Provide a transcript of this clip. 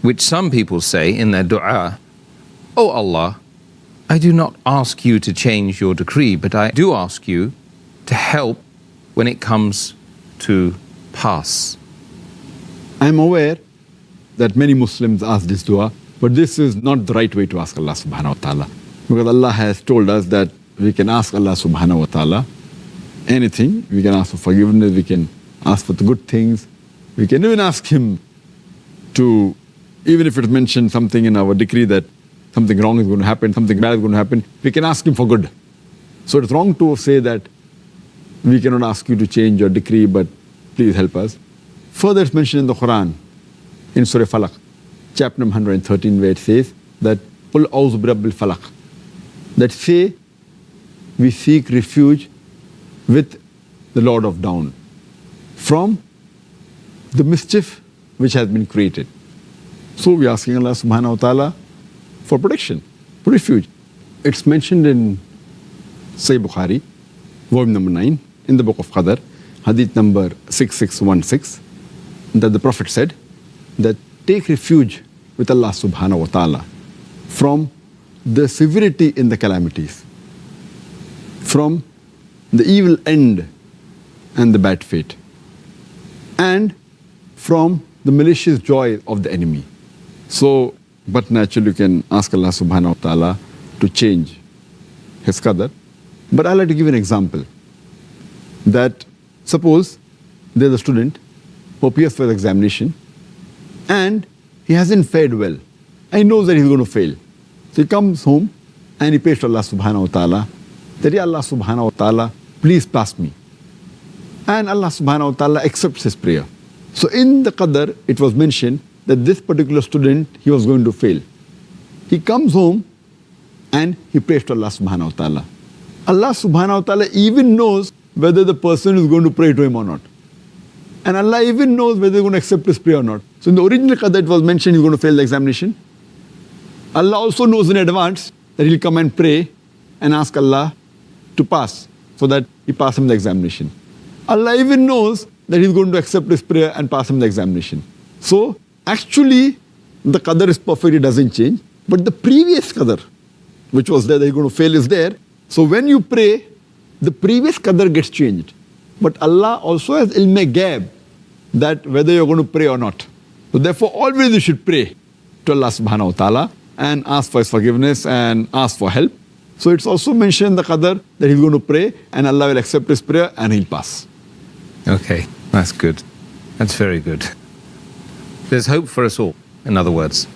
which some people say in their dua, "Oh Allah, I do not ask you to change your decree, but I do ask you to help when it comes to pass." I'm aware that many Muslims ask this dua, but this is not the right way to ask Allah subhanahu wa ta'ala. Because Allah has told us that we can ask Allah subhanahu wa ta'ala anything. We can ask for forgiveness, we can ask for the good things. We can even ask Him to, even if it's mentioned something in our decree that something wrong is going to happen, something bad is going to happen, we can ask Him for good. So it's wrong to say that we cannot ask you to change your decree, but please help us. Further, it's mentioned in the Quran, in Surah Falaq, chapter number 113, where it says that "Qul a'udhu birabbil falaq," that say, we seek refuge with the Lord of Dawn from the mischief which has been created. So we're asking Allah subhanahu wa ta'ala for protection, for refuge. It's mentioned in Sahih Bukhari, volume number 9, in the book of Qadr, hadith number 6616, that the Prophet said that take refuge with Allah subhanahu wa ta'ala from the severity in the calamities, from the evil end and the bad fate, and from the malicious joy of the enemy. So, but naturally you can ask Allah subhanahu wa ta'ala to change His qadar. But I'd like to give an example. That suppose there's a student who appears for the examination and he hasn't fared well. And he knows that he's going to fail. So he comes home and he prays to Allah subhanahu wa ta'ala that, "Ya Allah subhanahu wa ta'ala, please pass me." And Allah subhanahu wa ta'ala accepts his prayer. So in the qadar, it was mentioned that this particular student, he was going to fail. He comes home and he prays to Allah subhanahu wa ta'ala. Allah subhanahu wa ta'ala even knows whether the person is going to pray to him or not. And Allah even knows whether he's going to accept his prayer or not. So in the original qadar, it was mentioned he's going to fail the examination. Allah also knows in advance that he'll come and pray and ask Allah to pass, so that he passes him the examination. Allah even knows that he's going to accept his prayer and pass him the examination. So actually, the qadar is perfect, it doesn't change. But the previous qadar, which was there that he's going to fail, is there. So when you pray, the previous qadar gets changed. But Allah also has ilm-e-ghaib, that whether you're going to pray or not. So therefore, always you should pray to Allah subhanahu wa ta'ala and ask for His forgiveness and ask for help. So it's also mentioned in the qadar that he's going to pray and Allah will accept his prayer and he'll pass. Okay, that's good. That's very good. There's hope for us all, in other words.